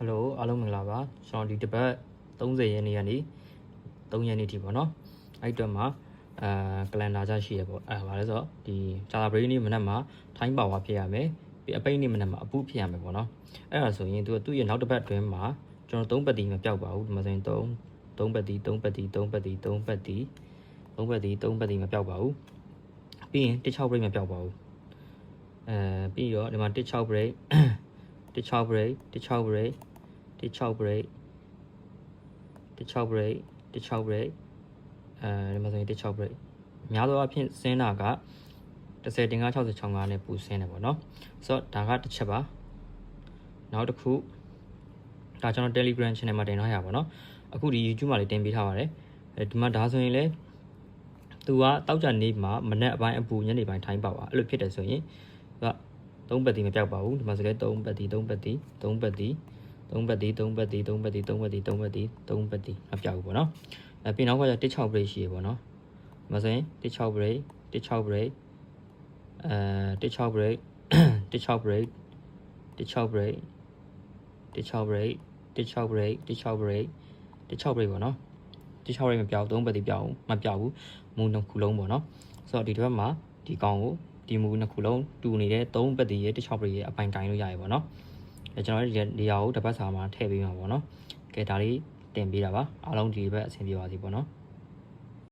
Hello အားလုံးမင်္ဂလာပါကျွန်တော်ဒီတစ်ပတ်30ရက်နေ့ကနေ3ရက်နေ့ထိပေါ့နော်အဲ့အတွက်မှာကလန်ဒါကြရှိရပေါ့ဘာလဲဆိုတော့ဒီဂျာလာဘရိနေ့မနက်မှာထိုင်းပါဝါဖြစ်ရမယ်ပြီးအပိတ်နေ့မနက်မှာအပူဖြစ်ရမယ်ပေါ့နော်အဲ့ဒါဆိုရင်သူ့ရဲ့နောက်တစ်ပတ်အတွင်းမှာကျွန်တော်3ပတ်တီမပြောက်ပါဘူးဒီမှာဆိုရင်3ပတ်တီ3ပတ်တီ3ပတ်တီ3ပတ်တီ3ပတ်တီ3ပတ်တီမပြောက်ပါဘူးပြီးရင်16 break မပြောက်ပါဘူးပြီးတော့ဒီမှာ16 break 16 break 16 break 16 break 16 break 16 break ဒီမှာဆိုရင်16 break အများသောအားဖြင့်ဆင်းတာက10တင်က66နဲ့ပူဆင်းတယ်ပေါ့နော်ဆိုတော့ဒါကတစ်ချက်ပါနောက်တစ်ခုဒါကျွန်တော် Telegram channel မှာတင်ထားရပါတော့အခုဒီ YouTube မှာလေးတင်ပေးထားပါတယ်ဒီမှာဒါဆိုရင်လေသူကတောက်ကြနေမှာမနေ့အပိုင်းအပူညနေပိုင်းထိုင်းပါပါအဲ့လိုဖြစ်တယ်ဆိုရင်သူက3ပတ်တီမပြောက်ပါဘူးဒီမှာဆိုလဲ3ပတ်တီ3ပတ်တီ3ပတ်တီ3ပတ်တီ3ပတ်တီ3ပတ်တီ3ပတ်တီ3ပတ်တီ3ပတ်တီမပြောက်ဘူးပေါ့နော်ပြီးနောက်ကကျ16 break ရှိရပေါ့နော်ဒီမှာဆိုရင်16 break 16 break 16 break 16 break 16 break 16 break 16 break 16 break 16 break ပေါ့နော်16 break မပြောက်3ပတ်တီပြောက်မပြောက်ဘူးမူနှစ်ခုလုံးပေါ့နော်ဆိုတော့ဒီတစ်ပတ်မှာဒီကောင်ကိုဒီမူနှစ်ခုလုံးတူနေတဲ့3ပတ်တီရဲ့16 break ရဲ့အပိုင်ကိုင်းလို့ရရပေါ့နော်ကျွန်တော်ဒီဟာကိုတစ်ပတ်စာမှာထည့်ပေးမှာပေါ့နော်ကဲဒါလေးတင်ပေးတာပါအားလုံးဒီဘက်အဆင်ပြေပါစေပေါ့နော်